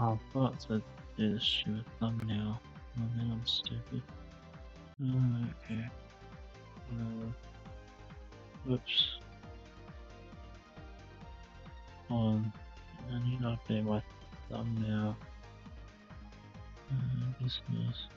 I thought to do this shit with thumbnail. Oh man, I'm stupid. Okay. Whoops. Hold on. I need to update my thumbnail. Business.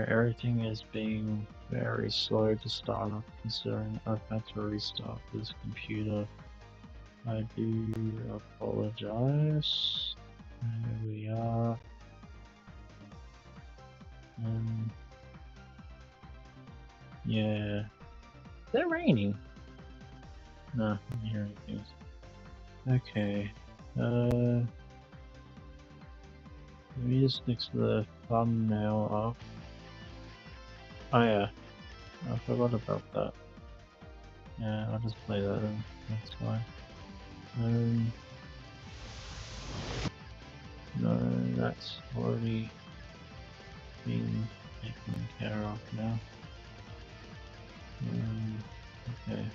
Everything is being very slow to start up considering I've had to restart this computer. I do apologize. Here we are. Yeah. Is it raining? No, I'm hearing things. Okay. Let me just fix the thumbnail up. Oh yeah, I forgot about that. Yeah, I'll just play that in. That's fine. No, that's already being taken care of now. Okay.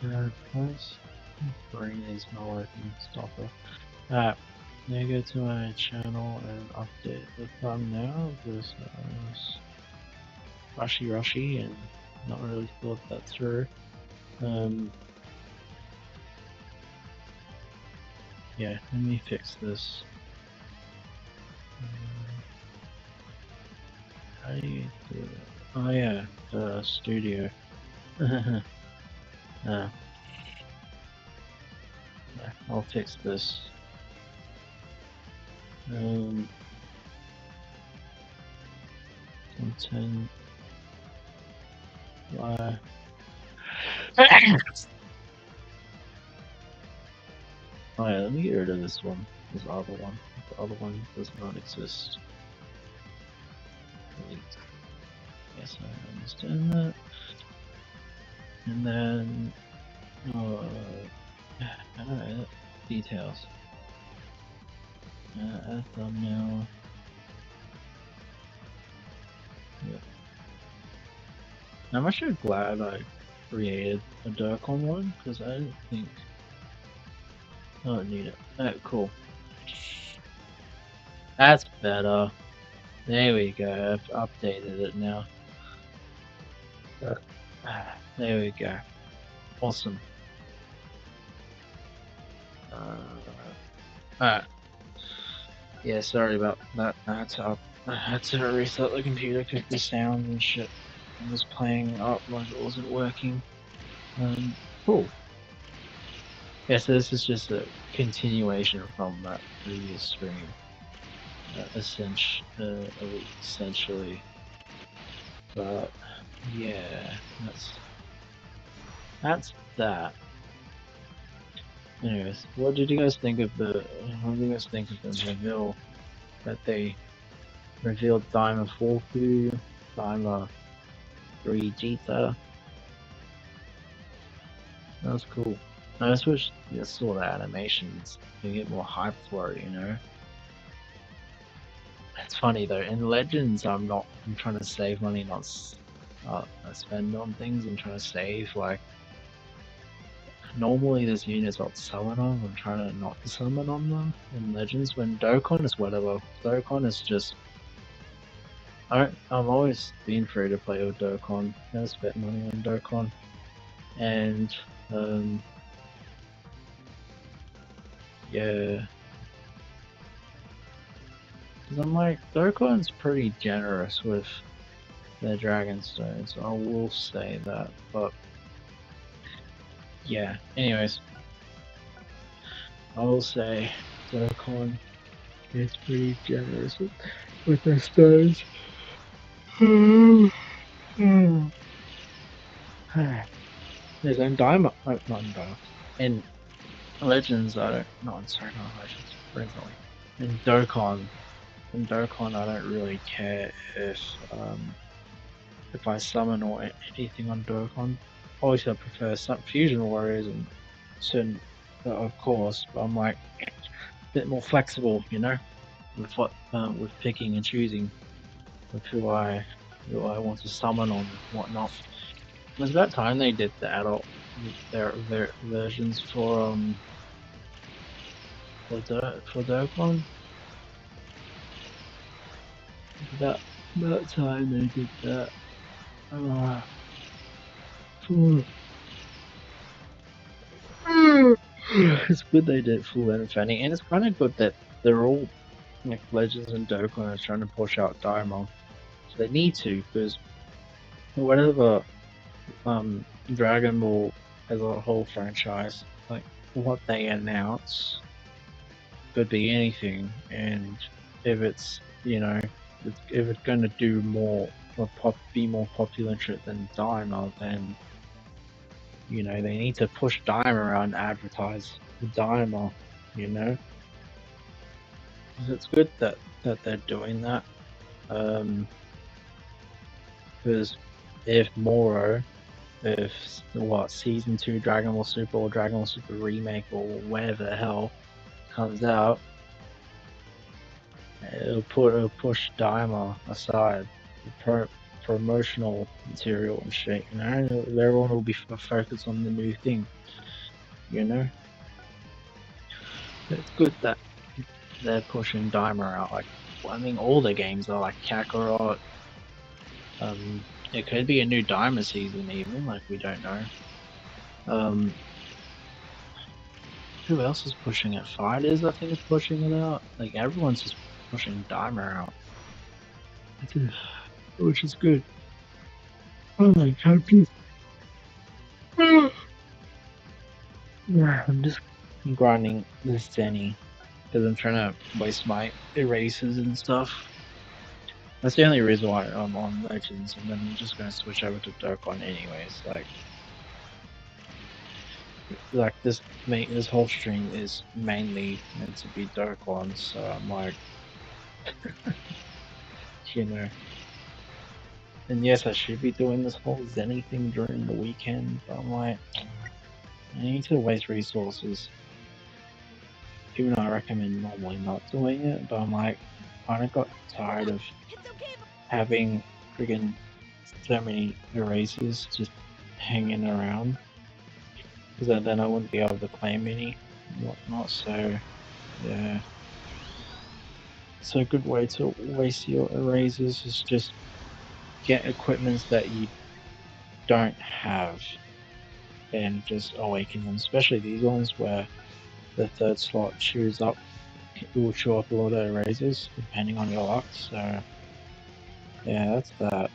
Okay. First, brain is not working. Stop it. Now go to my channel and update the thumbnail. This rushy and not really thought that through. Yeah, let me fix this. How do you do it? Oh yeah, the studio. Yeah, I'll fix this. Content. Oh yeah, let me get rid of this one. This other one. The other one does not exist. Delete. Yes, I understand that. And then, I don't know, details. Add thumbnail. Yeah. I'm actually glad I created a Dokkan one, because I didn't think I don't need it. Alright, cool. That's better. There we go, I've updated it now. There we go. Awesome. Alright. Yeah, sorry about that. I had to restart the computer because the sound and shit was playing up like it wasn't working. Cool. Yeah, so this is just a continuation from that previous stream. Essentially. But yeah, that's that. Anyways, what did you guys think of the reveal that they revealed Diamond 4Q, Diamond 3 Jita? That was cool. I just wish you saw the animations to get more hype for it, you know? It's funny though, in Legends I'm trying to save money, not spend on things. I'm trying to save, like, normally there's units I'll summon on, I'm trying to not summon on them. In Legends, when Dokkan is whatever. Dokkan is just, I've always been free to play with Dokkan. Never spent money on Dokkan. And, yeah. Because I'm like, Dokkan's pretty generous with their Dragon Stones, I will say that, but yeah, anyways, I will say Dokkan is pretty generous with their stones. There's in Diamond, not in Diamond. In Legends, I don't, no, I'm sorry, not Legends, originally. In Dokkan, I don't really care if I summon or anything on Dokkan. Obviously, I prefer some Fusion Warriors and certain, of course, but I'm like a bit more flexible, you know, with what with picking and choosing with who I want to summon on and whatnot. It was about time they did the adult their versions for Dokkan. About time they did that. It's good they did full Fanny, and it's kind of good that they're all like Legends and Dokkan are trying to push out Daimon. So they need to, because whatever Dragon Ball as a whole franchise, like what they announce could be anything, and if it's, you know, if it's going to do more or be more popular than Daima, then, you know, they need to push Daima around and advertise Daima, you know. It's good that they're doing that, because if Season 2 Dragon Ball Super or Dragon Ball Super Remake or whatever the hell comes out, it'll push Daima aside, promotional material and shit, you know. Everyone will be focused on the new thing, you know. It's good that they're pushing Daima out. Like, I mean, all the games are like Kakarot. It could be a new Daima season even, like, we don't know. Who else is pushing it? Fighters, I think, is pushing it out. Like, everyone's just pushing Daima out, which is good. Oh my god, please. Yeah, I'm just grinding this Zenny because I'm trying to waste my erasers and stuff. That's the only reason why I'm on Legends, and then I'm just gonna switch over to Dokkan anyways. Like this whole stream is mainly meant to be Dokkan, so I'm like, you know. And yes, I should be doing this whole Zenny thing during the weekend, but I'm like, I need to waste resources. Even though I recommend normally not doing it, but I'm like, kind of got tired of having friggin' so many erasers just hanging around. Because then I wouldn't be able to claim any and whatnot, so yeah. So a good way to waste your erasers is just get equipments that you don't have and just awaken them, especially these ones where the third slot chews up, it will chew up a lot of erasers depending on your luck, so yeah, that's that.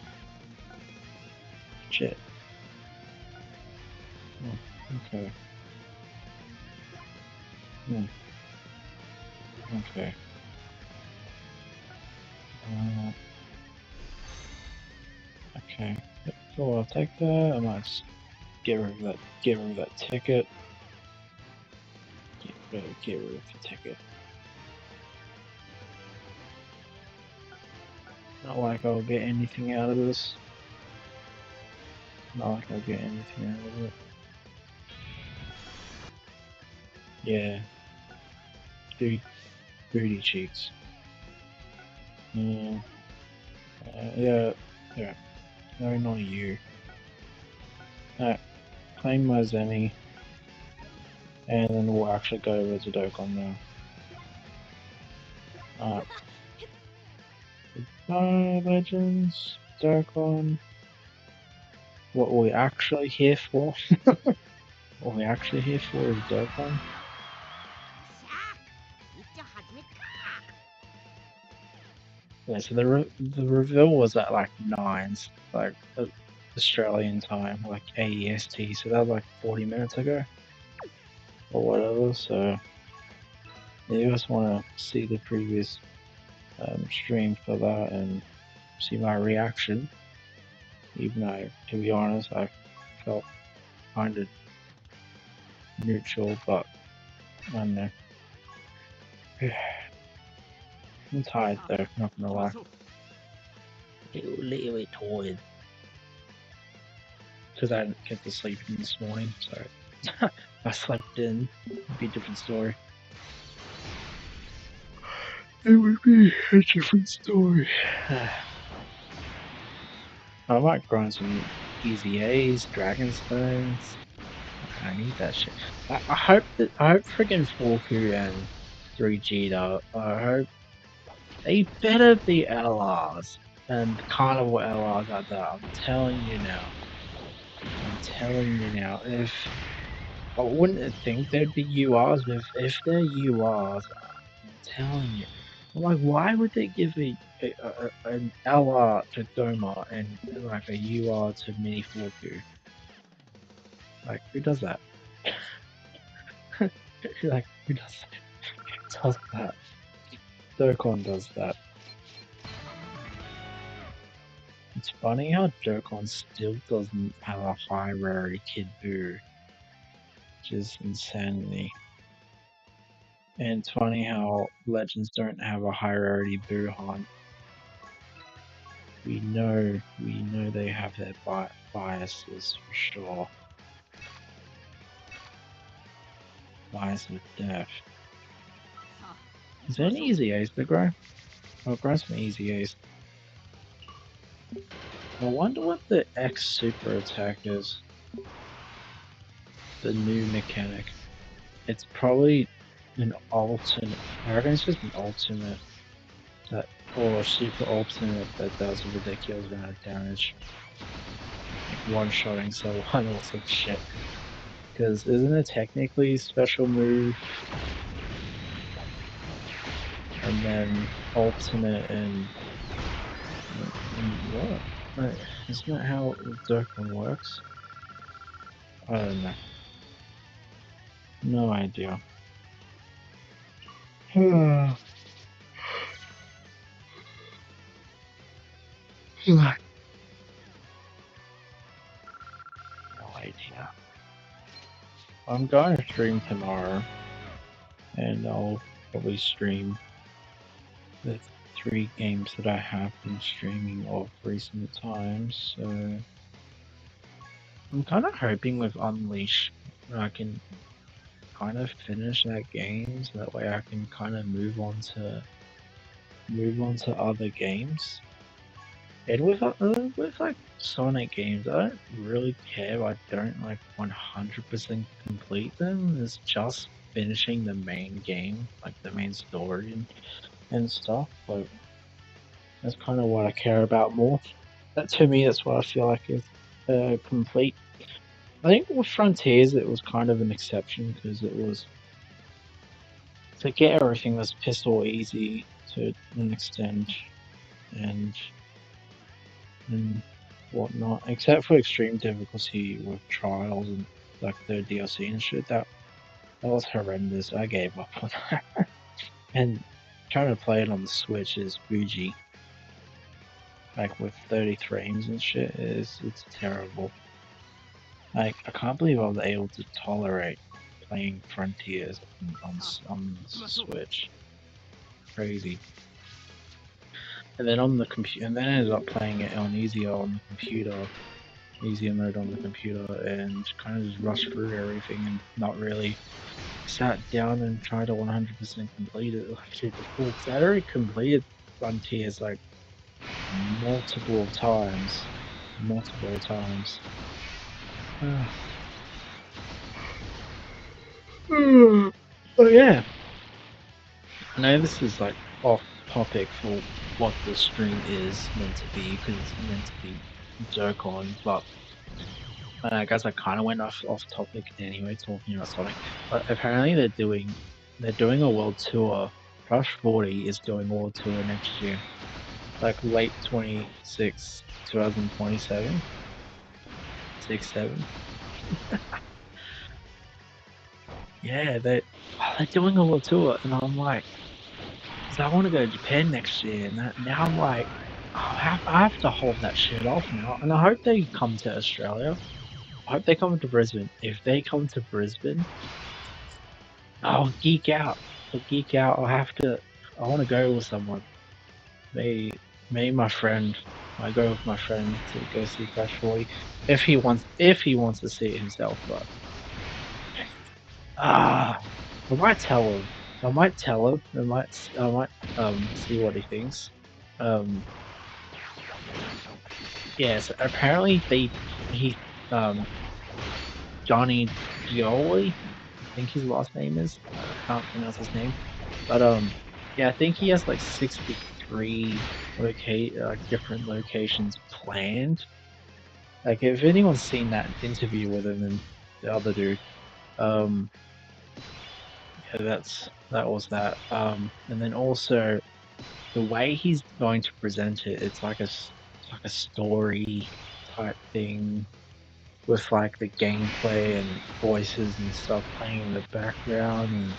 Shit. Oh, okay. Hmm. Okay. Uh, okay. So I'll take that. I might just get rid of that. Get rid of that ticket. Get rid of the ticket. Not like I'll get anything out of this. Not like I'll get anything out of it. Yeah. Dude, booty cheeks. Yeah. Yeah. Yeah. No, not you. Alright. Claim my Zenny. And then we'll actually go over to Dokkan now. Alright. Goodbye, legends. Dokkan. What we're actually here for? What we're actually here for is Dokkan. Yeah, so the reveal was at like 9, like Australian time, like AEST, so that was like 40 minutes ago or whatever. So if you guys want to see the previous stream for that and see my reaction, even though to be honest I felt kind of neutral, but I don't know. I'm tired though, not gonna lie. A little bit tired because I didn't get to sleep in this morning, so if I slept in, it'd be a different story. It would be a different story. I might grind some easy A's, Dragonstones. I need that shit. I hope friggin' Forku and 3G though. I hope they better be LRs and Carnival LRs at that. I'm telling you now. I'm telling you now. If I wouldn't think there'd be URs, but if they're URs, I'm telling you. I'm like, why would they give an LR to Doma and like a UR to Mini Forku? Like, who does that? Like, who does that? Dokkan does that. It's funny how Dokkan still doesn't have a high rarity Kid Buu, which is insanity. And it's funny how Legends don't have a high rarity Buuhan. We know they have their biases for sure. Bias of death. Is there an easy ace to grow? I'll grow some easy ace. I wonder what the X super attack is. The new mechanic. It's probably an alternate. I reckon it's just an alternate that, or a super alternate that does a ridiculous amount of damage. Like one-shotting someone or some shit. Because isn't it technically special move and then alternate and what? Like, isn't that how Dokkan works? I don't know. No idea. No idea. I'm going to stream tomorrow, and I'll probably stream the 3 games that I have been streaming of recent times, so I'm kind of hoping with Unleash I can kind of finish that game, so that way I can kind of move on to other games. And with like Sonic games, I don't really care. I don't like 100% complete them. It's just finishing the main game, like the main story and stuff. Like that's kind of what I care about more. That to me, that's what I feel like is complete. I think with Frontiers, it was kind of an exception because it was to get everything was pistol easy to an extent, and and whatnot, except for extreme difficulty with trials and like the DLC and shit. That was horrendous. I gave up on that. And trying to play it on the Switch is bougie. Like with 30 frames and shit, it's terrible. Like I can't believe I was able to tolerate playing Frontiers on the Switch. Crazy. And then on the computer, and then I ended up playing it on easier on the computer, easier mode on the computer, and kind of just rushed through everything and not really sat down and tried to 100% complete it like to the full. I already completed Frontiers like multiple times, multiple times. But yeah, I know this is like off topic for what the stream is meant to be because it's meant to be Dokkan, but I guess I kind of went off topic anyway, talking about Sonic. But apparently they're doing a world tour. Crush 40 is doing a world tour next year, like late 26, 2027, 6, 7. Yeah, they're doing a world tour, and I'm like, 'cause I want to go to Japan next year, and now I'm like, I have to hold that shit off now, and I hope they come to Australia. I hope they come to Brisbane. If they come to Brisbane, I'll geek out. I'll geek out. I want to go with someone. Maybe, maybe my friend. I go with my friend to go see Crash 40 if he wants to see it himself. But ah, I might tell him. I might tell him. I might see what he thinks. Um, yeah. So apparently he um Johnny Gioli, I think his last name is. I can't pronounce his name. But yeah, I think he has like 63 different locations planned. Like if anyone's seen that interview with him and the other dude, um, yeah, that was that. And then also the way he's going to present it, it's like a story type thing with like the gameplay and voices and stuff playing in the background and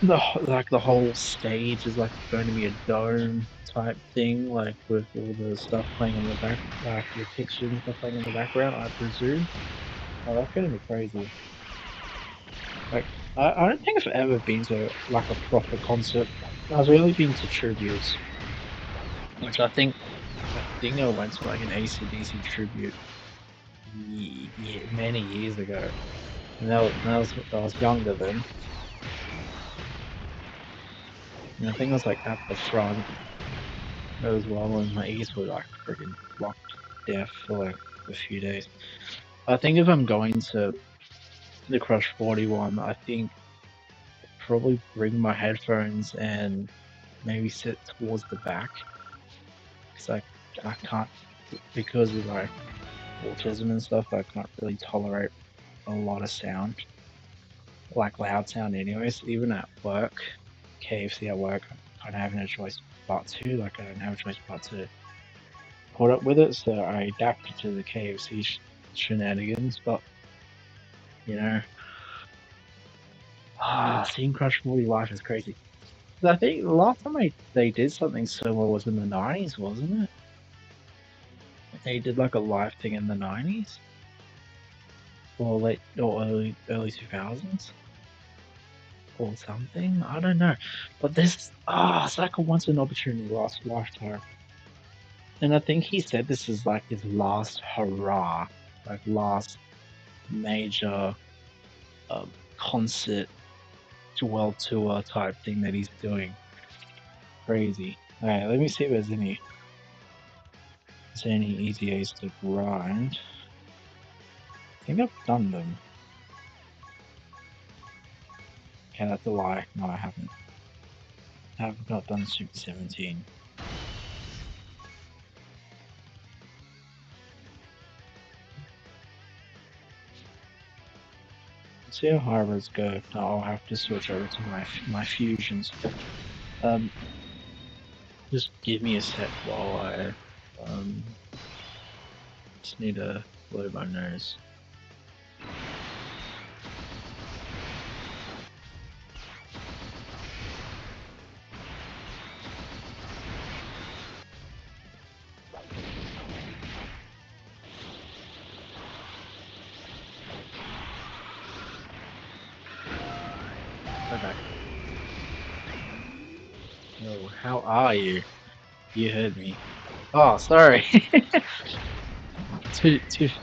the whole stage is like going to be a dome type thing, like with all the stuff playing in the back, like the pictures and stuff playing in the background, I presume. Oh, that's gonna be crazy. Like, I don't think I've ever been to like a proper concert. I've really been to tributes, which I think I went to like an AC/DC tribute many years ago, and I was younger then. And I think I was like at the front as well, and my ears were like freaking blocked deaf for like a few days. I think if I'm going to the Crush 41, I think probably bring my headphones and maybe sit towards the back because I can't, because of like autism and stuff, I can't really tolerate a lot of sound, like loud sound anyways, even at work, KFC at work, I don't have no choice but to, like I don't have a choice but to put up with it, so I adapted to the KFC shenanigans. But you know, seeing Crush 40 live is crazy. I think the last time they did something similar was in the 90s, wasn't it? They did like a live thing in the 90s or early 2000s. or something. I don't know, but this it's like a once in an opportunity last lifetime. And I think he said this is like his last hurrah, like last major concert world tour type thing that he's doing. Crazy. Alright, let me see if there's any ETAs to grind. I think I've done them. Okay, that's a lie. No, I haven't. I have not done Super 17. Let's see how hybrids go. No, I'll have to switch over to my fusions. Just give me a sec while I just need to blow my nose. Okay. Oh, how are you? You heard me. Oh, sorry.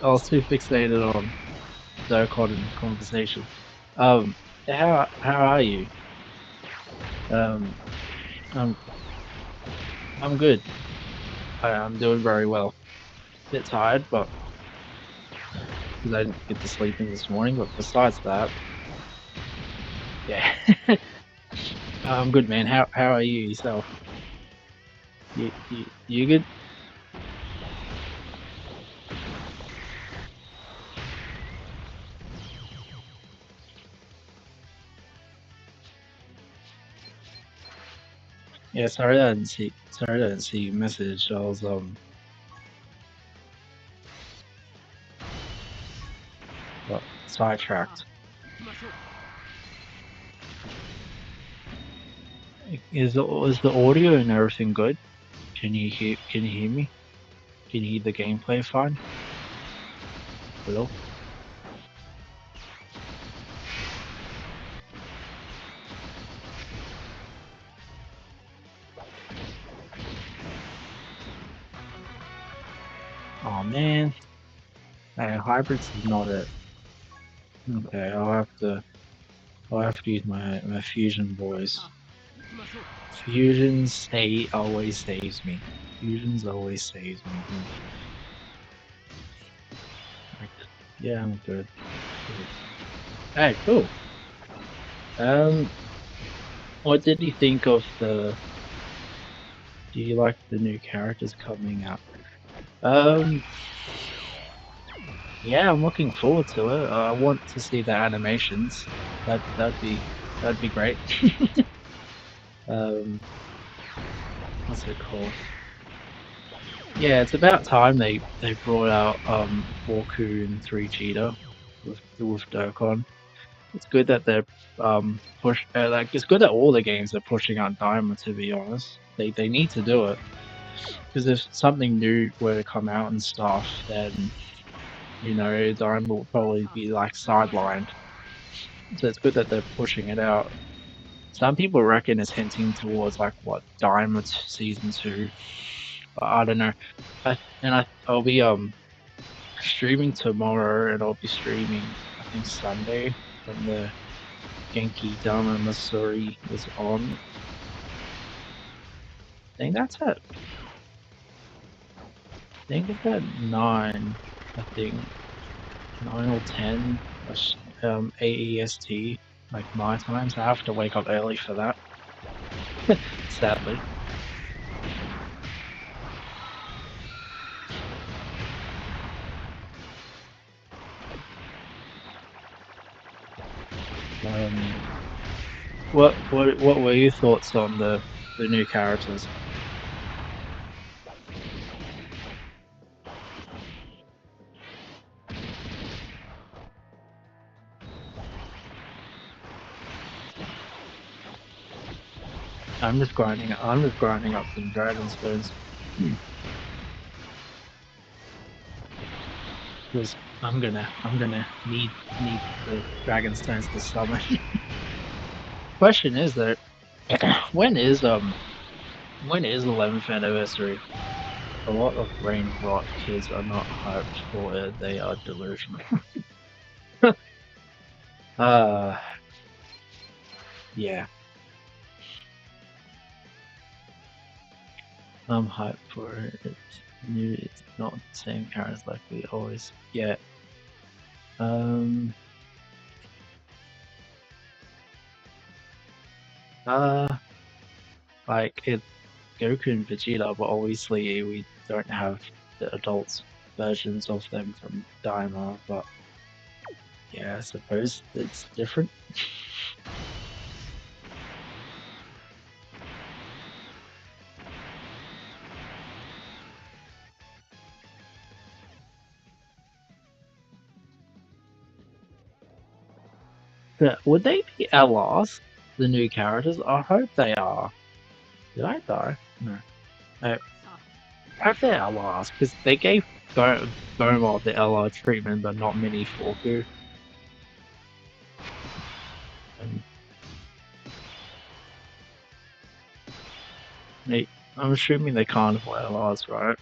I was too fixated on Dokkan and conversation. Um, how are you? Um, I'm I'm good. I'm doing very well. Bit tired, but because I didn't get to sleep in this morning. But besides that, yeah, I'm good, man. How are you yourself? You good? Yeah, sorry I didn't see your message. I was got sidetracked. Is the audio and everything good? Can you hear me? Can you hear the gameplay fine? Hello? Oh man. Hybrids is not it. Okay, I'll have to use my fusion voice. Always saves me. Fusions always saves me. Like, yeah, I'm good. Hey, cool. Um, what did you think of the? Do you like the new characters coming out? Um, yeah, I'm looking forward to it. I want to see the animations. That'd be great. Um, what's it called? Yeah, it's about time they brought out Borku and 3 Cheetah with Dokkan. It's good that they're like it's good that all the games are pushing out Diamond. To be honest, they need to do it because if something new were to come out and stuff, then Diamond will probably be like sidelined. So it's good that they're pushing it out. Some people reckon it's hinting towards like what Diamond season 2. But I don't know. I'll be streaming tomorrow, and I'll be streaming I think Sunday when the Genki Dama Masuri is on. I think that's at it's at 9. I think 9 or 10 AEST, like my time. So I have to wake up early for that. Sadly. Um, what were your thoughts on the new characters? I'm just grinding up some dragon stones. Because I'm gonna need the dragon stones to summon. question is though, when is 11th anniversary? A lot of brain rot kids are not hyped for it. They are delusional. Uh, yeah. I'm hyped for it. It's new. It's not the same characters like we always get. Um. Like it's Goku and Vegeta, but obviously we don't have the adult versions of them from Daima. But yeah, I suppose it's different. But would they be LRs? The new characters? I hope they are. Did I die? No. I hope they're LRs because they gave Gomar the LR treatment, but not Mini Forku. And I'm assuming they can't play LRs, right?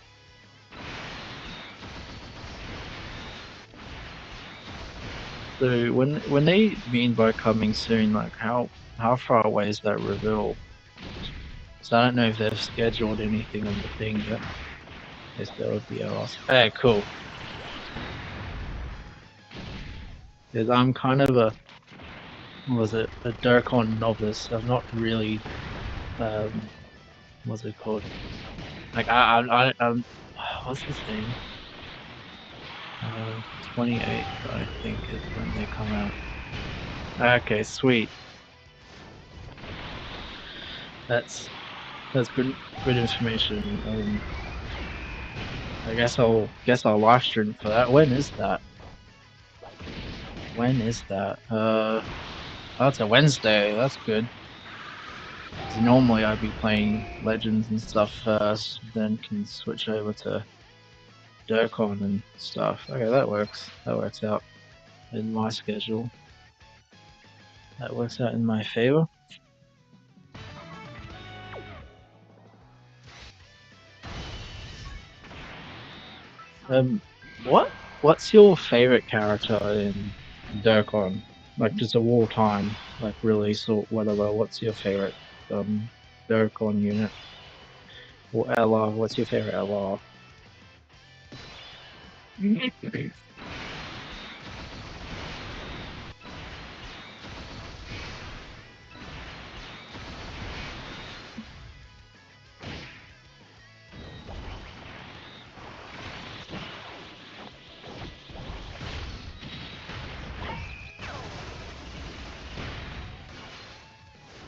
So when they mean by coming soon, like how far away is that reveal? So I don't know if they've scheduled anything on the thing yet. Guess that would be awesome. Hey, cool. Because I'm kind of a Dokkan novice. I'm not really what's it called? Like I'm what's his name? 28th I think is when they come out. Okay, sweet. That's good information. I guess I'll live stream for that. When is that? When is that? That's a Wednesday. That's good. 'Cause normally I'd be playing Legends and stuff first, then can switch over to Dokkan and stuff. Okay, that works. That works out in my schedule. That works out in my favor. What? What's your favorite character in Dokkan? Like just a wartime, like release or whatever. What's your favorite Dokkan unit or LR? What's your favorite LR?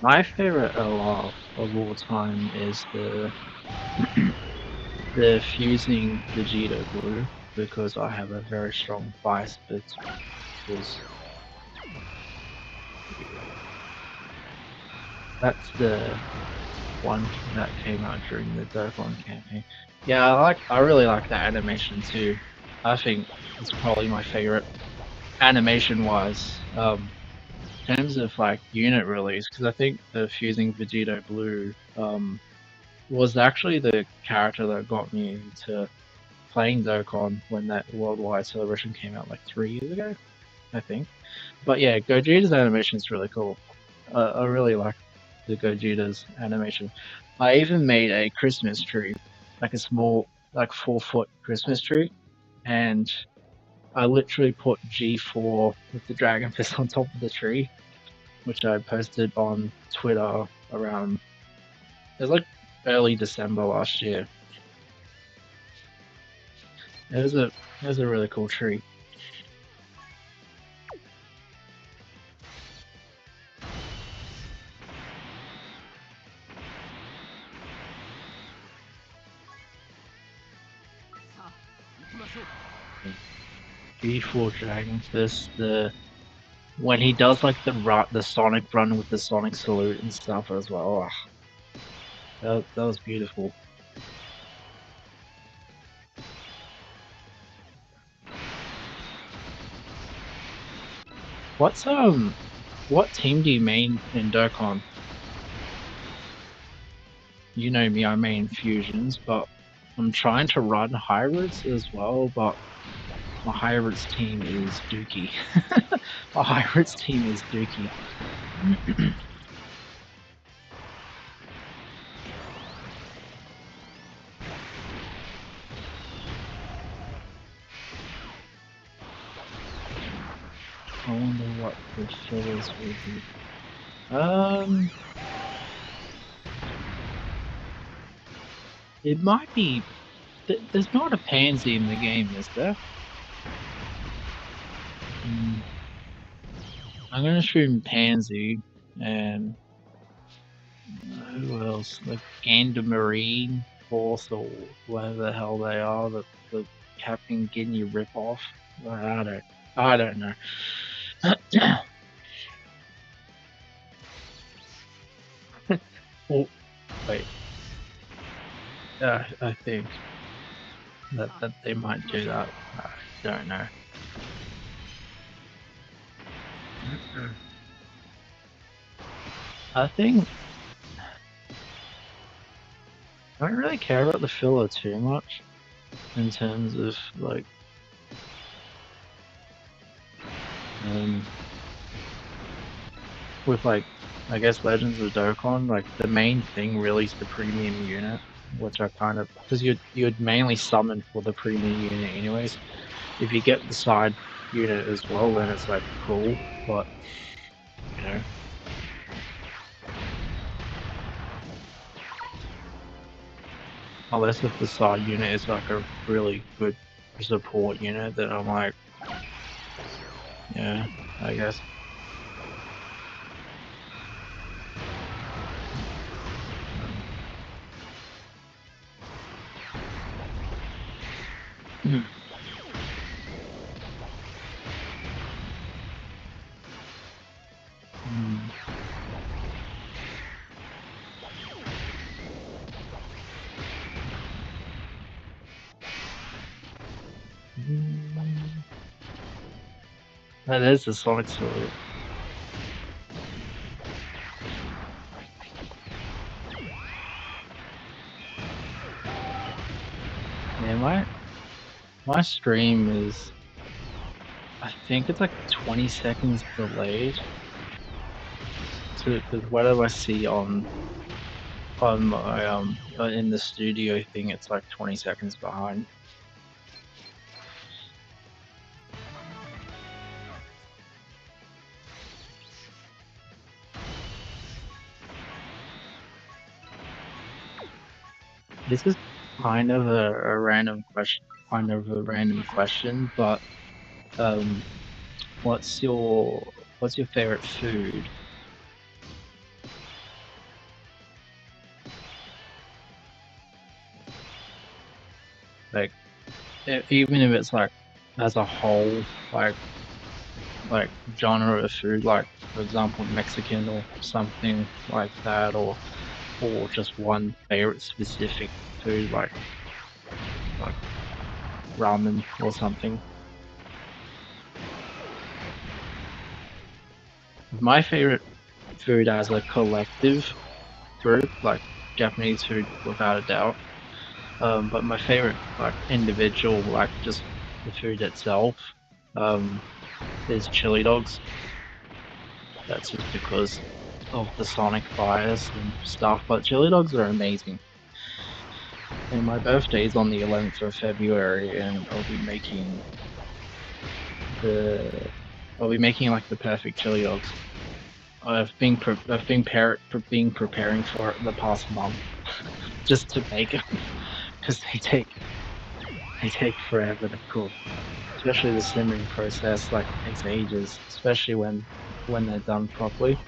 My favorite LR of all time is the fusing Vegeta glue because I have a very strong bias because that's the one that came out during the Dokkan campaign. Yeah, I really like that animation too. I think it's probably my favorite animation wise. In terms of like unit release, because I think the fusing Vegeta Blue was actually the character that got me into playing Dokkan when that worldwide celebration came out like 3 years ago, I think. But yeah, Gogeta's animation is really cool. I really like the Gogeta's animation. I even made a Christmas tree, like a small, like 4 foot Christmas tree, and I literally put G4 with the dragon fist on top of the tree, which I posted on Twitter around. It was like early December last year. It was a really cool tree. G4 Dragon Fist, the when he does like the Sonic run with the Sonic salute and stuff as well. That was beautiful. What's What team do you main in Dokkan? You know me, I main fusions, but I'm trying to run hybrids as well, but my hybrids team is dookie. My hybrids team is dookie. I wonder what the fillers will be. It might be. There's not a pansy in the game, is there? I'm gonna assume pansy and who else? Like Gandamarine, Force, or whatever the hell they are. The Captain Guinea ripoff. I don't know. Oh, wait. I think that they might do that. I don't know. I think I don't really care about the filler too much in terms of like with like I guess Legends of Dokkan, like the main thing really is the premium unit, which I kind of because you'd mainly summon for the premium unit anyways. If you get the side unit as well, then it's like cool, but you know. Unless if the side unit is like a really good support unit, then I'm like, yeah, I guess. That is the Sonic Sword. Yeah, my stream is, I think it's like 20 seconds delayed to whatever I see on my in the studio thing. It's like 20 seconds behind. This is kind of a random question, but um, what's your favorite food? Like even if it's like as a whole, like genre of food, like for example Mexican or something like that, or just one favorite specific food like ramen or something. My favorite food as a collective group, like Japanese food without a doubt. But my favorite like individual, like just the food itself, um, is chili dogs. That's just because of the Sonic bias and stuff. But chili dogs are amazing. And my birthday is on the 11th of February, and the I'll be making like the perfect chili dogs. I've been preparing for it the past month just to make them because they take forever to cook. Especially the simmering process like takes ages, especially when they're done properly.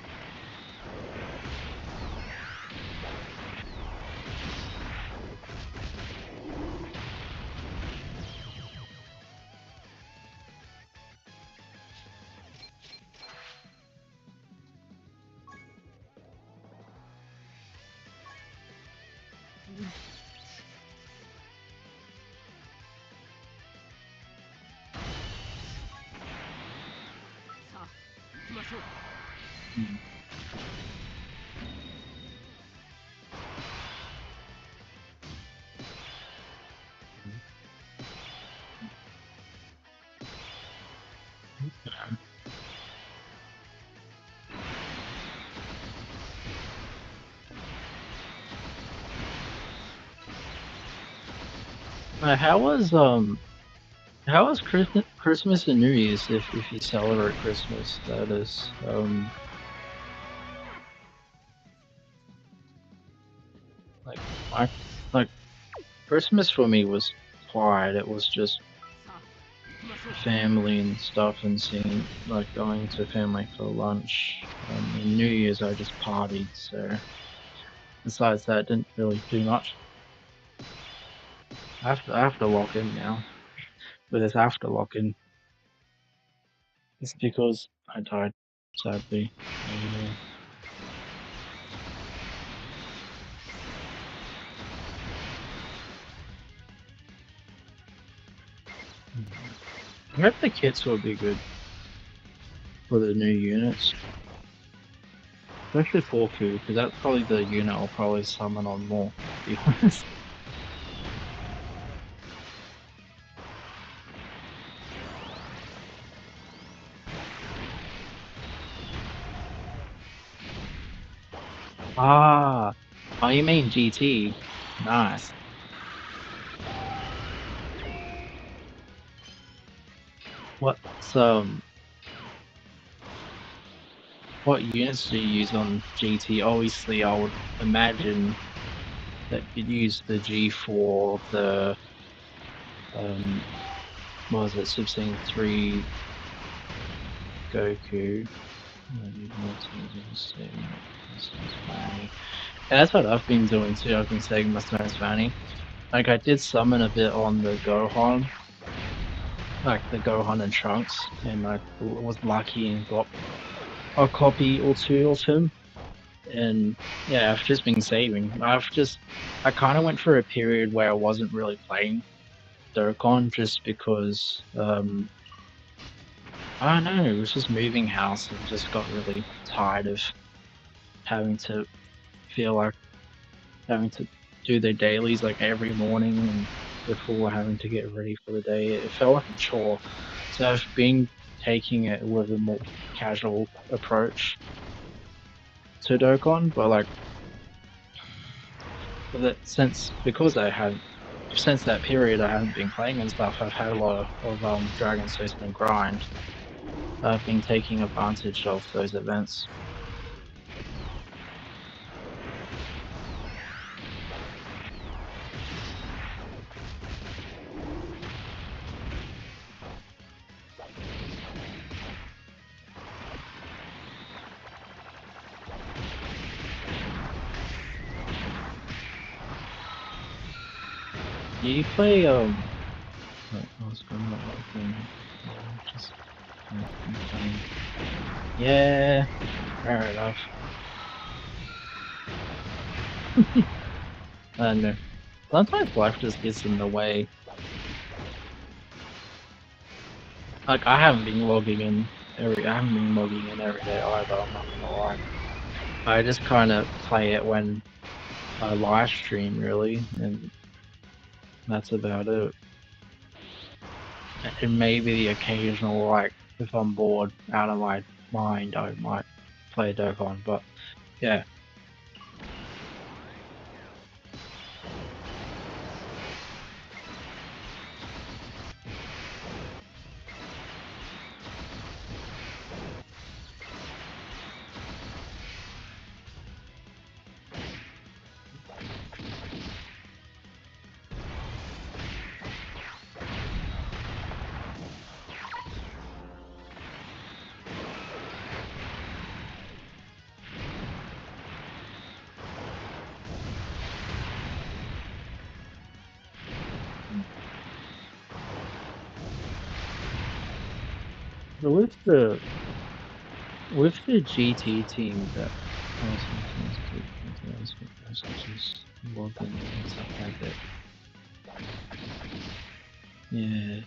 Mm. How was Christmas and New Year's if you celebrate Christmas? That is like my like Christmas for me was quiet. It was just family and stuff and seeing like going to family for lunch. And New Year's I just partied. So besides that, didn't really do much. I have to lock in now. But it's after lock in. It's because I died, sadly. Uh, I hope the kits will be good for the new units, especially Forku, because that's probably the unit I'll probably summon on more, to be honest. Ah, oh, you mean GT? Nice. What's what units do you use on GT? Obviously, I would imagine that you'd use the G4, the what was it, Super Saiyan 3 Goku. And that's what I've been doing too. I've been saving my Stone's Fanny. Like I did summon a bit on the Gohan, like the Gohan and Trunks, and I was lucky and got a copy or two of him. And yeah, I've just been saving. I kind of went through a period where I wasn't really playing Dokkan just because I don't know, it was just moving house and just got really tired of having to feel like having to do their dailies like every morning and before having to get ready for the day. It felt like a chore. So I've been taking it with a more casual approach to Dokkan, but like because I had since that period I haven't been playing and stuff, I've had a lot of Dragon Source and grind. I've been taking advantage of those events. Do you play wait, I was gonna open just yeah, fair enough. I don't know. Sometimes life just gets in the way. Like I haven't been logging in every day either, I'm not gonna lie. I just kinda play it when I live stream really, and that's about it. And maybe the occasional like if I'm bored out of my mind I might play Dokkan, but yeah. But with the GT team that sometimes do log in and stuff like that. Yeah.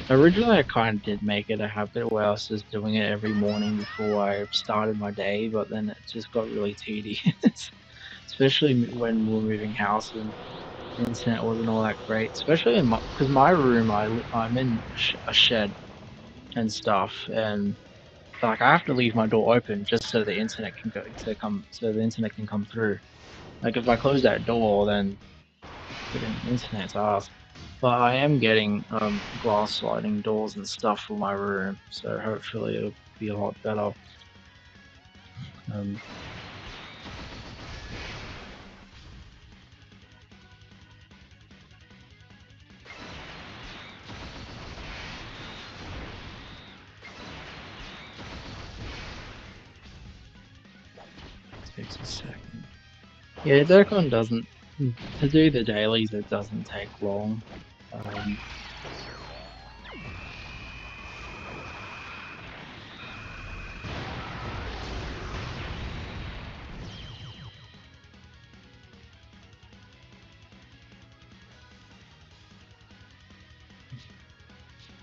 Originally I kind of did make it a habit where I was just doing it every morning before I started my day, but then it just got really tedious. Especially when we were moving house and the internet wasn't all that great. Especially in because my room, I'm in a shed and stuff, and like I have to leave my door open just so the internet can so the internet can come through. Like if I close that door, then the internet's off. But I am getting glass sliding doors and stuff for my room, so hopefully it'll be a lot better. Um, takes a second. Yeah, Dokkan doesn't to do the dailies. It doesn't take long. Um,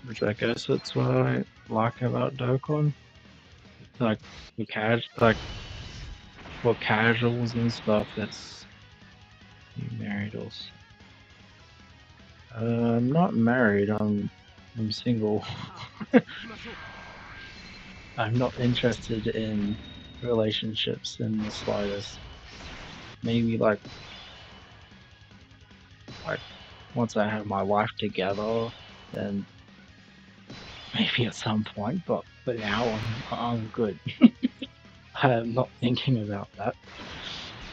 which I guess that's what I like about Dokkan. Like for casuals and stuff. That's you married us. I'm not married. I'm single. I'm not interested in relationships in the slightest. Maybe like once I have my life together, then maybe at some point. But for now, I'm good. I'm not thinking about that.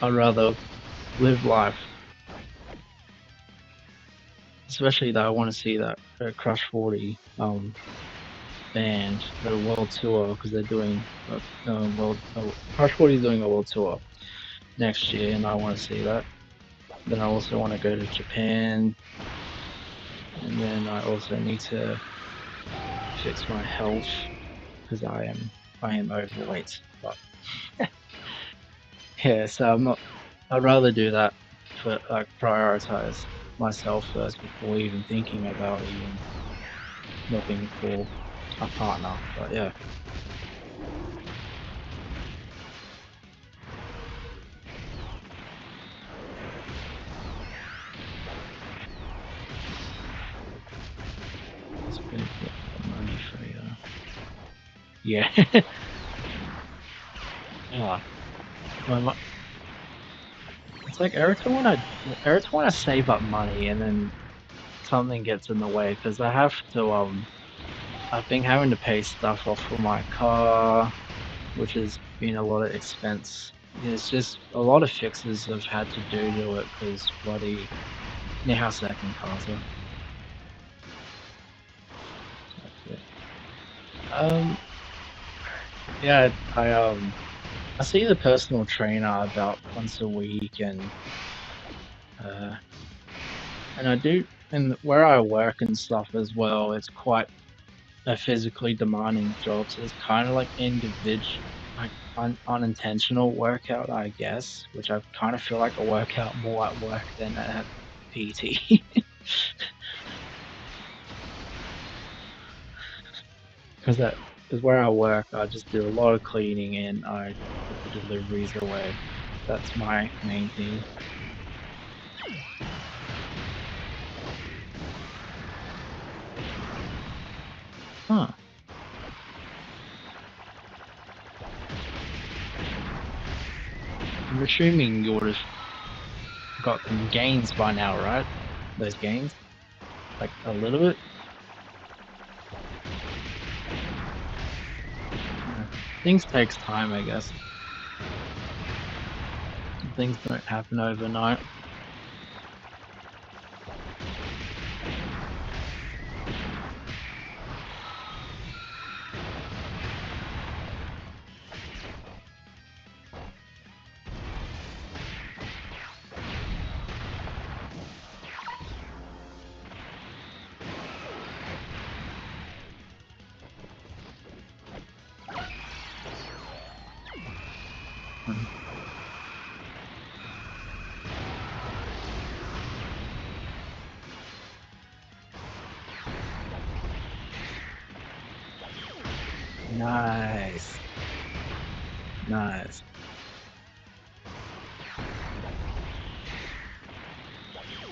I'd rather live life. Especially that I want to see that Crush 40 band, the world tour, because they're doing Crush 40 is doing a world tour next year, and I want to see that. Then I also want to go to Japan, and then I also need to fix my health because I am overweight. But yeah, so I'm not. I'd rather do that for like prioritize myself first before even thinking about even looking for a partner. But yeah. It's gonna get the money for you. Yeah. Yeah. It's like every time when I save up money and then something gets in the way because I have to I've been having to pay stuff off for my car, which has been a lot of expense. It's just a lot of fixes I've had to do to it because bloody you know how second cars are. Yeah. Um yeah, I see the personal trainer about once a week uh and I do and where I work and stuff as well, it's quite a physically demanding job, so it's kind of like like unintentional workout, I guess, which I kind of feel like a workout more at work than at PT. Because where I work, I just do a lot of cleaning and I put the deliveries away. That's my main thing. Huh. I'm assuming you would have got some gains by now, right? Those gains? Like a little bit? Things takes time, I guess. Things don't happen overnight. Mhm. Nice.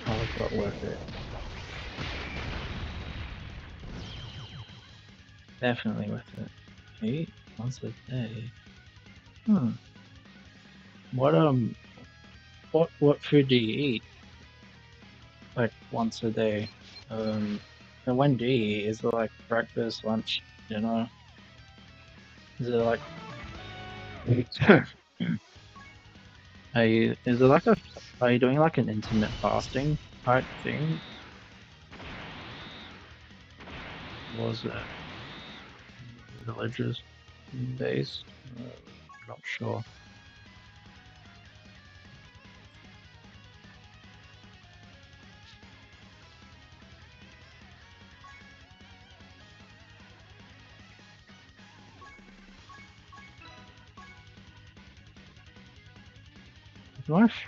Oh, but worth it. Definitely worth it. Eat once a day. Hmm. What food do you eat? Like once a day? And when do you eat? Is it like breakfast, lunch, dinner? Is it like is it like are you doing like an intermittent fasting type thing? Was it religious based? Not sure.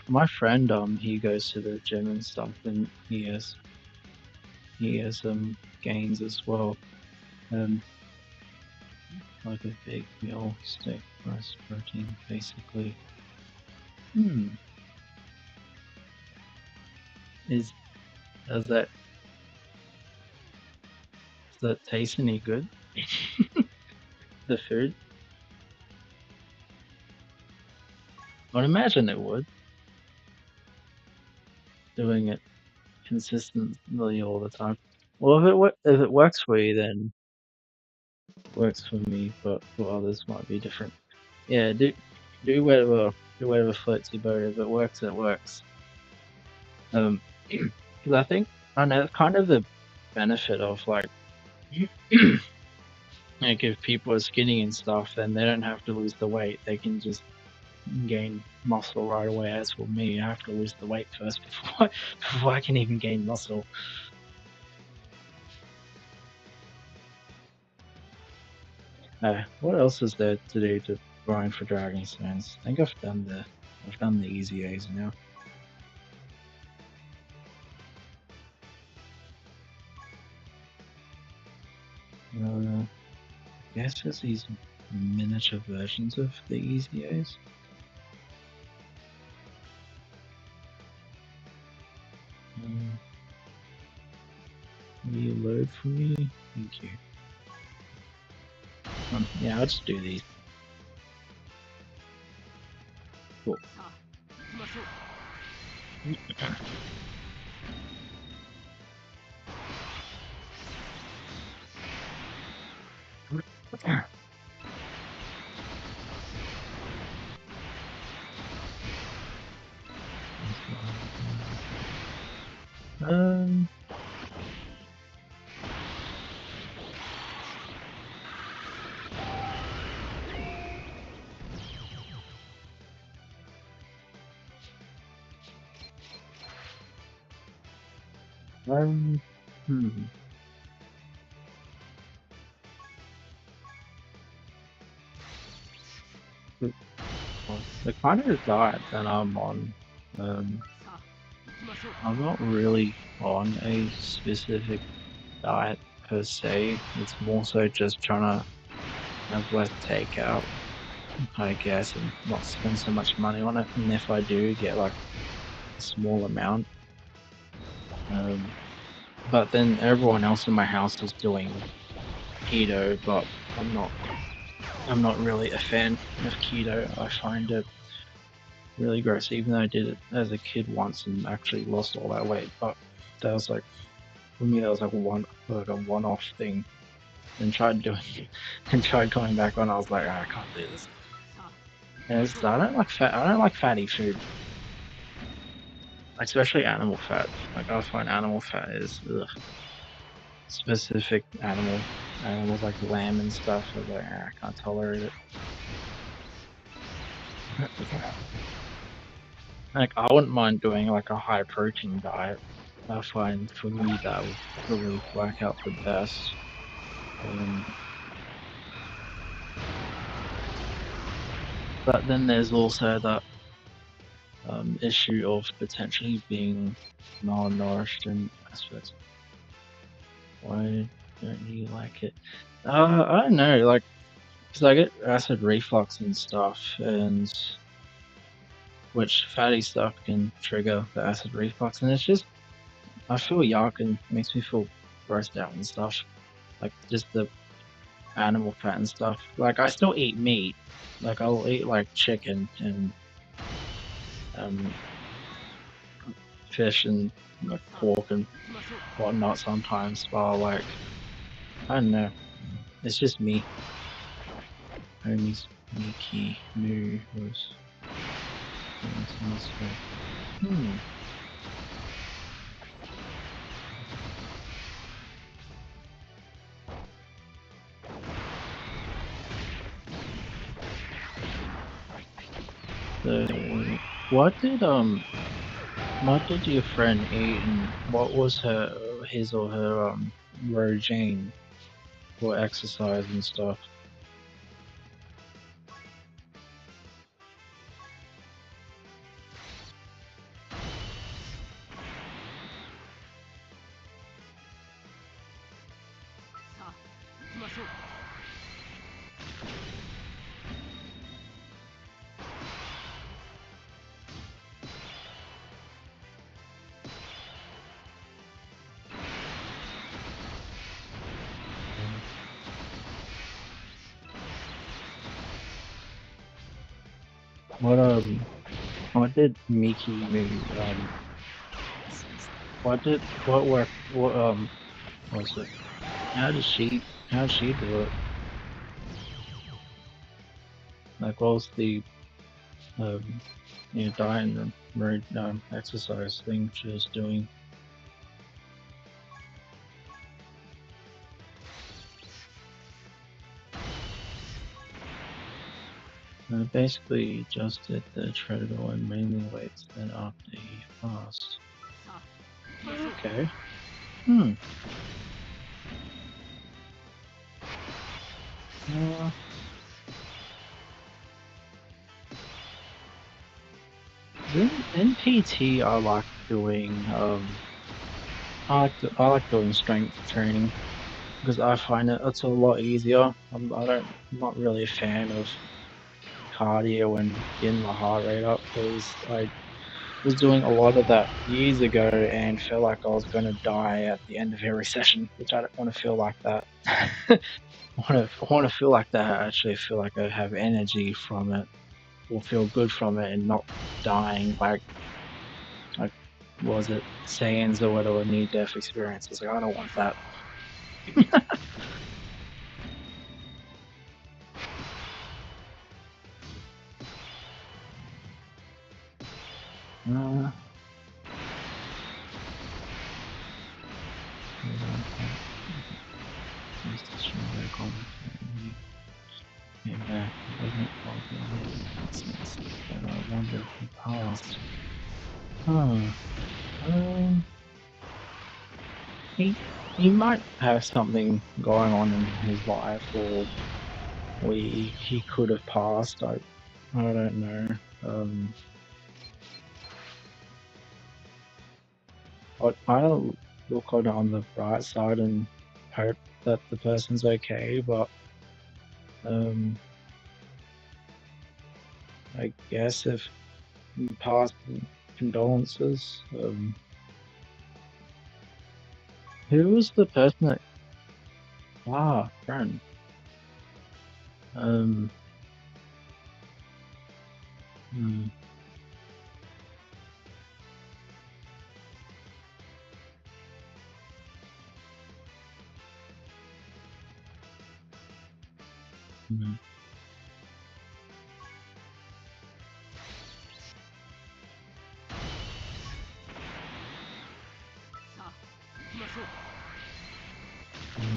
My friend he goes to the gym and stuff and he has some gains as well. Um like a big meal, steak, rice, protein basically. Hmm. Is does that does that taste any good? The food? I'd imagine it would, doing it consistently all the time. Well, if it works for you, then it works for me, but for others might be different. Yeah, do whatever do whatever floats your boat. If it works, it works. Because I think I know kind of the benefit of like if people are skinny and stuff, then they don't have to lose the weight. They can just gain muscle right away. As for me, I have to lose the weight first before I can even gain muscle. What else is there to do to grind for Dragon Stones? I think I've done the easy A's now. I guess there's these miniature versions of the easy A's. Um, will you load for me? Thank you. Yeah, I'll just do these. Cool. Um, um, hmm. The, the kind of diet that I'm on, um, I'm not really on a specific diet per se. It's more so just trying to have less takeout, I guess, and not spend so much money on it. And if I do get like a small amount, um, but then everyone else in my house is doing keto, but I'm not. I'm not really a fan of keto. I find it really gross, even though I did it as a kid once and actually lost all that weight. But that was like for me, that was like a one-off thing. And tried doing and tried coming back on. I was like, "Ah, I can't do this. And I don't like fat. I don't like fatty food, especially animal fat. Like I find animal fat is ugh, specific animals like lamb and stuff. I was like, I can't tolerate it. Like I wouldn't mind doing like a high protein diet. I find for me that would probably work out the best. Um, but then there's also that issue of potentially being malnourished and aspects. Why don't you like it? I don't know. Like Because I get acid reflux and stuff, and which fatty stuff can trigger the acid reflux, and it's just I feel yuck and makes me feel grossed out and stuff. Like just the animal fat and stuff. Like I still eat meat. Like I'll eat like chicken and um fish and like pork and whatnot sometimes, but like I don't know. It's just me. Homie's Miki Moo was Hmm. So what did your friend eat and what was his or her routine for exercise and stuff? What what did Miki Moo what work what was it? How did she do it? Like what was the um diet and exercise thing she was doing? Basically just did the treadmill and mainly weights then after he fast. Okay. Hmm. Uh, in PT I like doing I like doing strength training because I find it's a lot easier. I'm not really a fan of cardio and getting my heart rate up because I was doing a lot of that years ago and felt like I was going to die at the end of every session, which I don't want to feel like that. I want to feel like that. I actually feel like I have energy from it or feel good from it and not dying like was it Saiyans or whatever near death experiences. Like I don't want that. Uh, used to stream back on the came back. He wasn't popular since, but I wonder if he passed. Huh. Um, he he might have something going on in his life, or he could have passed. I don't know. I'll look on the bright side and hope that the person's okay, but um, I guess if past condolences. Who was the person that friend? Um, hmm, hmm.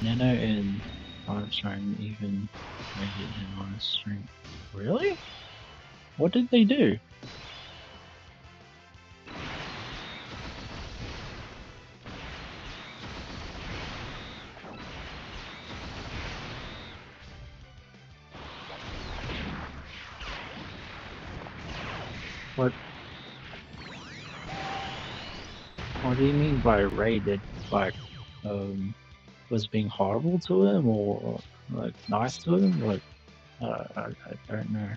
Nano and Armstrong even rated him on a string. Really? What did they do? What What do you mean by rated? Like, um, was being horrible to him or like nice to him? Like, I don't know.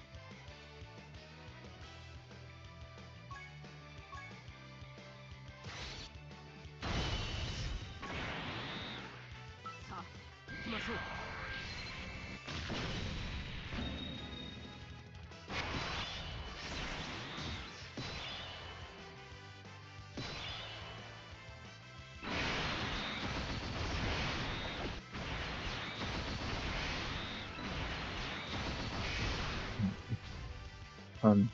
Um,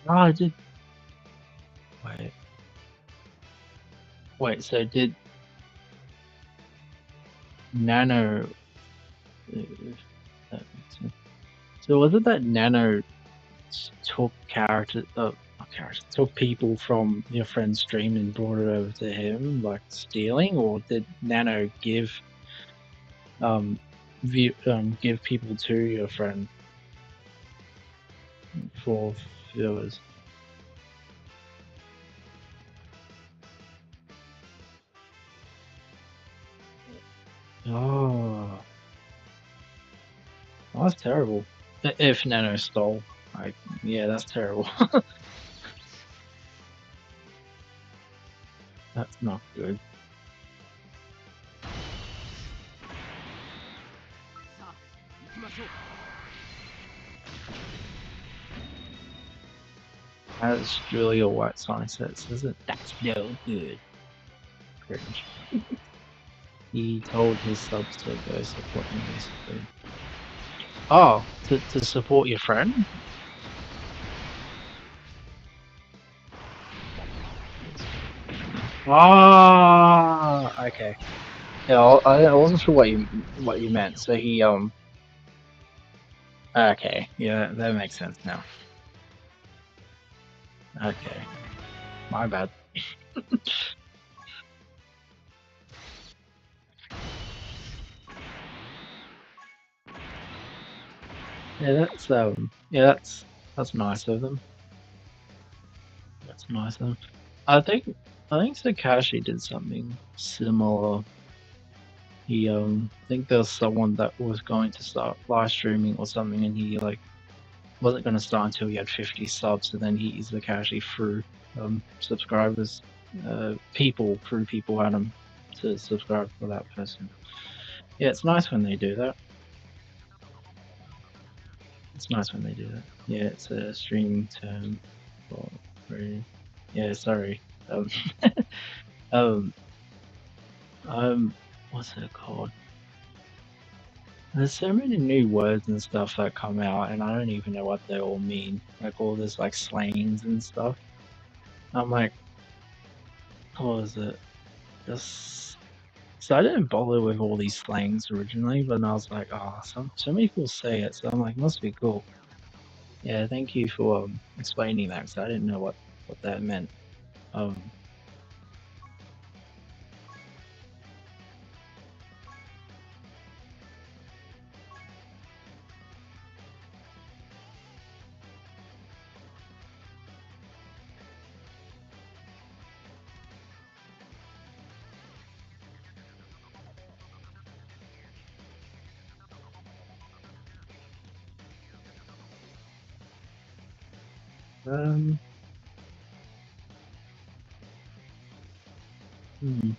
I did. Wait, wait. So did Nano? That makes sense. So was it that Nano took not characters, took people from your friend's stream and brought it over to him, like stealing, or did Nano um, give people to your friend for viewers? Oh, that's terrible. If Nano stole, like, yeah, that's terrible. That's not good. As Julia Whiteside says, isn't that's no good. Cringe. He told his subs to go support him basically. Oh, to support your friend? Ah, okay. Yeah, I wasn't sure what you meant. So he okay, yeah, that makes sense now. Okay, my bad. Yeah, that's nice of them. That's nice of them. I think I think Sakashi did something similar. He I think there was someone that was going to start live streaming or something, and he like wasn't going to start until he had 50 subs, and then he easily Sakashi through subscribers, through people at him to subscribe for that person. Yeah, it's nice when they do that. It's nice when they do that. Yeah, it's a streaming term for yeah. Sorry. Um, um, what's it called? There's so many new words and stuff that come out, and I don't even know what they all mean. Like all this like slangs and stuff. I'm like, what was it? Just so I didn't bother with all these slangs originally, but then I was like, oh, so many people say it, so I'm like, must be cool. Yeah, thank you for explaining that because I didn't know what that meant. Um, um, hmm.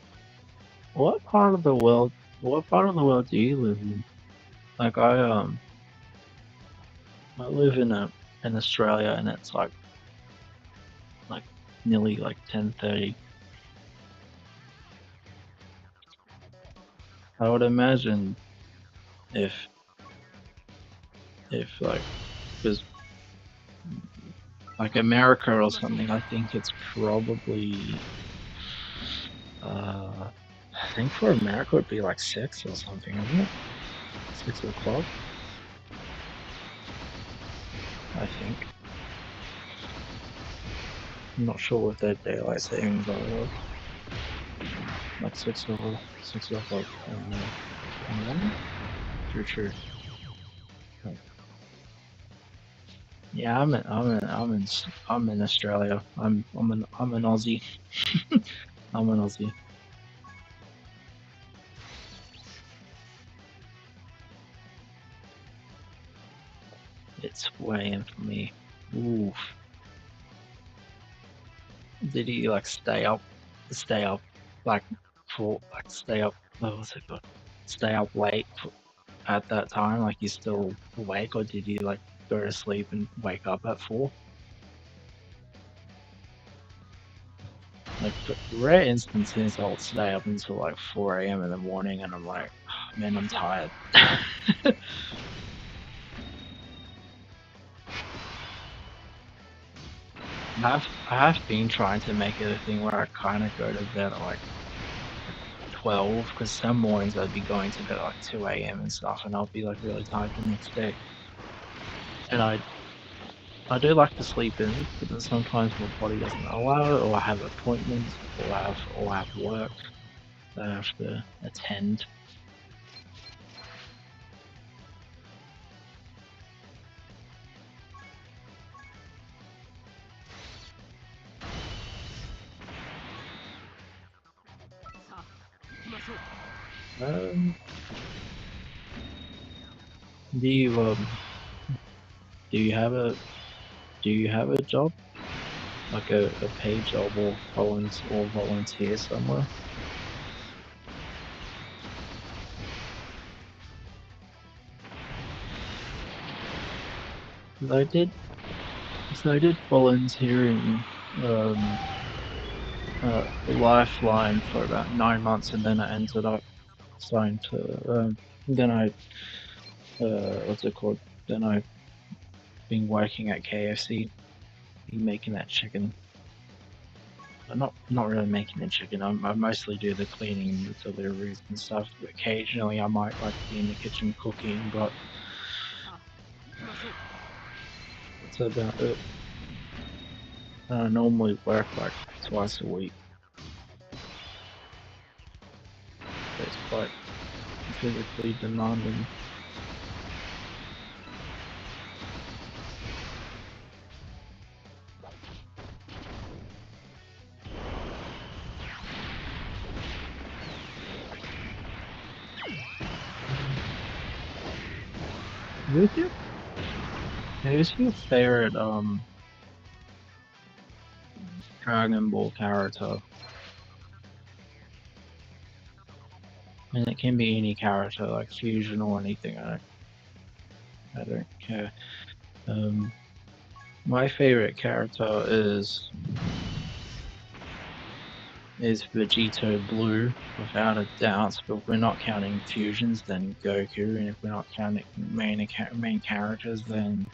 What part of the world? What part of the world do you live in? Like I live in Australia, and it's like nearly like 10:30. I would imagine if like because like America or something, I think it's probably I think for America it'd be like 6 or something, isn't it? 6 o'clock, I think. I'm not sure what their daylight savings are though. Like 6 o'clock in the morning. True, true. Yeah, I'm in Australia. I'm an Aussie. I'm an Aussie. It's weighing for me. Oof. Did he like stay up like stay up? What was it called? Stay up late at that time? Like he's still awake, or did he like go to sleep and wake up at 4? Like for rare instances, I'll stay up until like 4 a.m. in the morning, and I'm like, "Oh, man, I'm tired." I have been trying to make it a thing where I kind of go to bed at like 12, because some mornings I'd be going to bed at like 2 a.m. and stuff, and I'll be like really tired the next day. And I do like to sleep in, but then sometimes my body doesn't allow it, or I have appointments, or I have work that I have to attend. Um, do you do you have a job, like a paid job, or volunteer somewhere? I did So I did volunteering um, Lifeline for about 9 months, and then I ended up signed to. Then I what's it called? Then I've been working at KFC, been making that chicken. Not really making the chicken. I mostly do the cleaning, the deliveries and stuff. Occasionally, I might like be in the kitchen cooking, but that's about it. I normally work like twice a week, so it's quite physically demanding. Who's your who's your favorite Dragon Ball character? And it can be any character, like fusion or anything. I don't care. Um, my favorite character is Vegito Blue, without a doubt. But if we're not counting fusions, then Goku, and if we're not counting main characters, then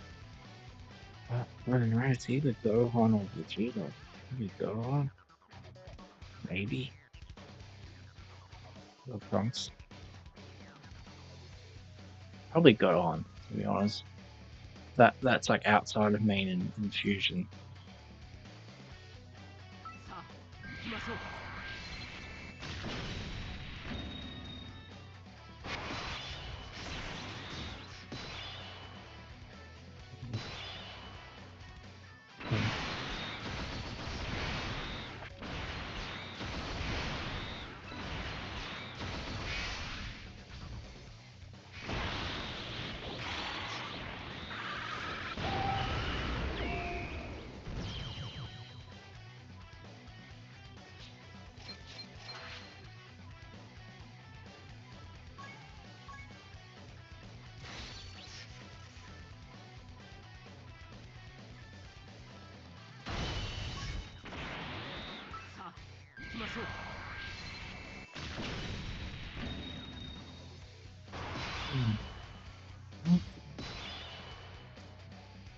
I don't know. It's either Gohan or Vegeta. Maybe Gohan, maybe, or Trunks. Probably Gohan, to be honest. That's like outside of main and fusion.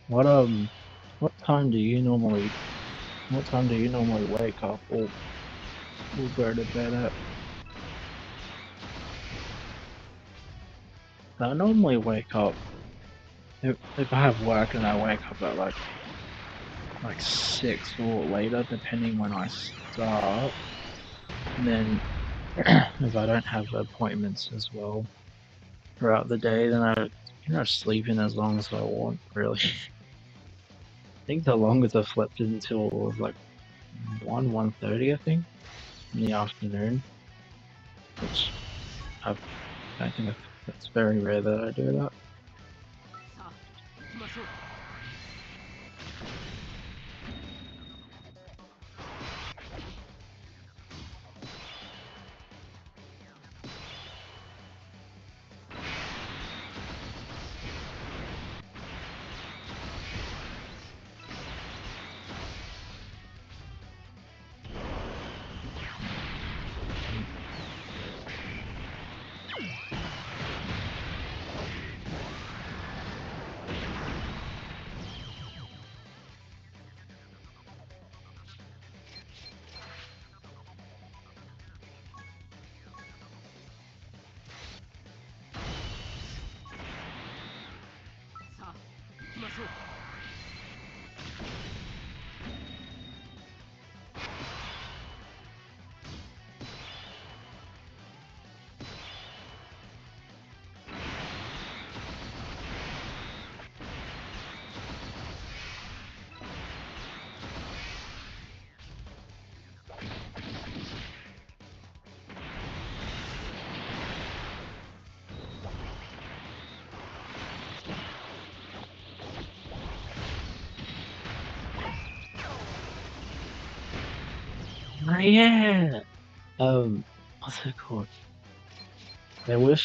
What what time do you normally wake up, or go to bed at? I normally wake up if I have work, and I wake up at like 6 or later, depending when I start. And then if I don't have appointments as well throughout the day, then I sleep in as long as I want, really. think the longest I slept until was like 1:30, I think, in the afternoon, which I don't think that's very rare that I do that. Oh yeah. What's it called? They're with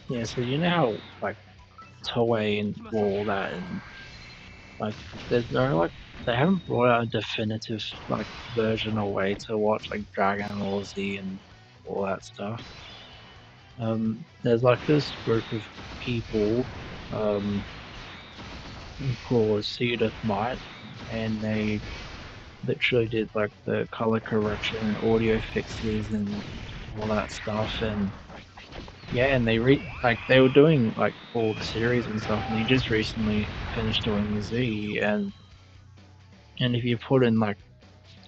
yeah. So you know how like Toei and all that, and like there's no like they haven't brought out a definitive like version or way to watch like Dragon Ball Z and all that stuff. There's like this group of people called Seed of Might, and they literally did like the color correction and audio fixes and all that stuff. And yeah, and like they were doing like all the series and stuff, and they just recently finished doing Z. And if you put in like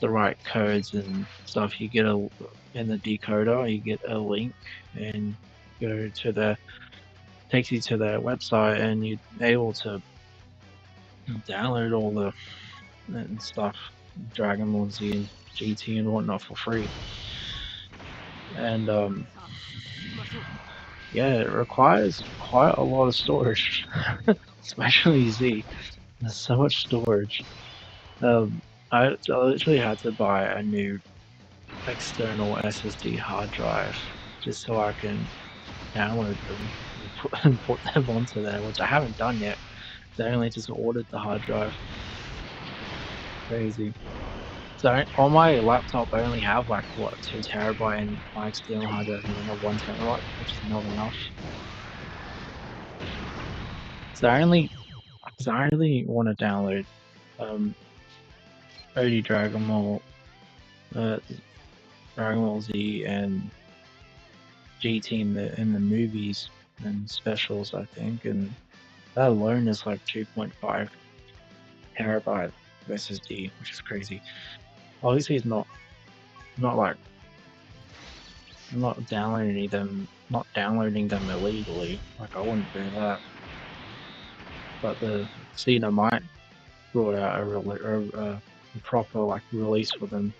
the right codes and stuff, you get a in the decoder, you get a link and go to the takes you to their website, and you're able to download all the and stuff, Dragon Ball Z and GT and whatnot for free. And yeah, it requires quite a lot of storage, especially Z. There's so much storage. I literally had to buy a new external SSD hard drive just so I can download them and put them onto there, which I haven't done yet. I only just ordered the hard drive. Crazy. So on my laptop, I only have like what 2 TB, and my external hard drive only have 1 TB, which is not enough. So I only want to download um OG uh, Dragon Ball Z and GT in the movies and specials, I think, and that alone is like 2.5 TB SSD, which is crazy. Obviously, it's not like I'm not downloading them illegally. Like I wouldn't do that. But the Cena might brought out a proper like release for them.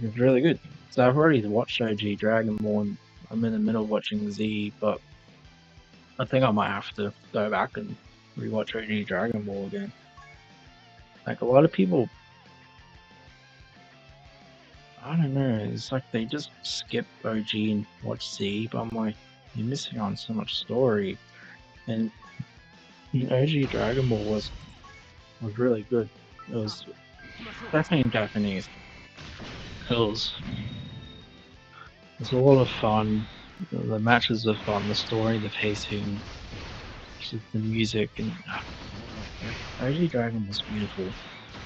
It's really good. So I've already watched OG Dragon Ball, and I'm in the middle of watching Z, but I think I might have to go back and rewatch OG Dragon Ball again. Like a lot of people, I don't know. It's like they just skip OG and watch Z, but I'm like, you're missing on so much story. And OG Dragon Ball was really good. It was definitely in Japanese. It was a lot of fun. The matches are fun. The story, the pacing, the music, and OG Dragon was beautiful.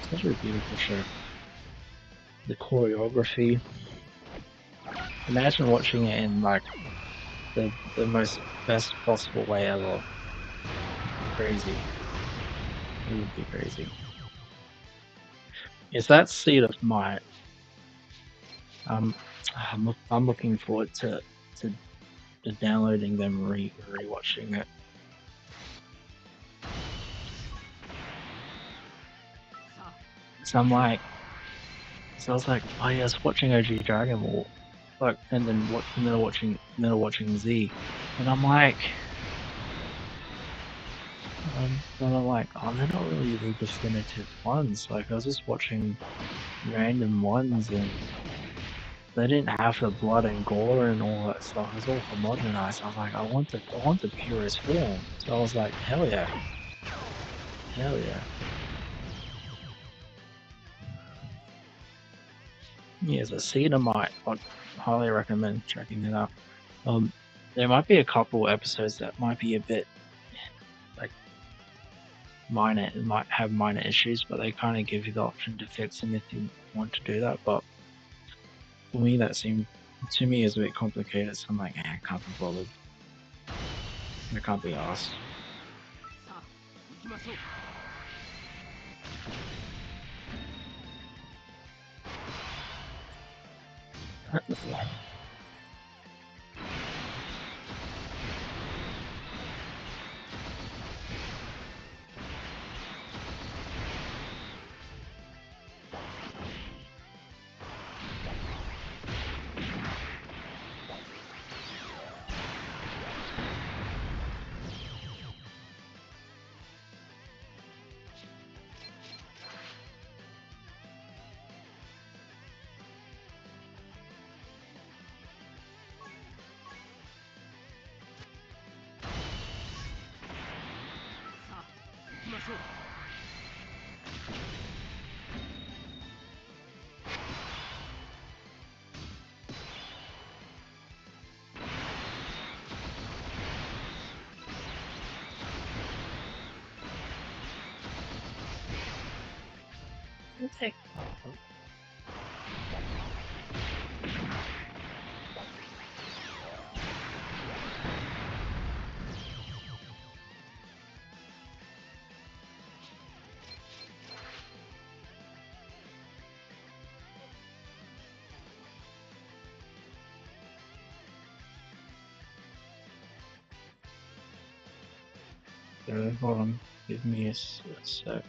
Such a beautiful show. The choreography. Imagine watching it in like the most best possible way ever. Crazy. It would be crazy. Is that Seed of Might? Um, I'm looking forward to, to downloading them and rewatching it. So I'm like, so I was like, oh yeah, I was watching OG Dragon Ball, like, and then watching Z, and I'm like, and I'm like, oh, they're not really the definitive ones. Like, I was just watching random ones, and they didn't have the blood and gore and all that stuff. It was all homogenized. I was like, I want the purest form. So I was like, hell yeah, hell yeah. Yeah, as a Cedarmite, I'd highly recommend checking it out. Um, there might be a couple episodes that might be a bit like minor, it might have minor issues, but they kind of give you the option to fix them if you want to do that. But for me, that seemed to me is a bit complicated. So I'm like, I can't be bothered. I can't be asked. Okay. Hold on, give me a sec.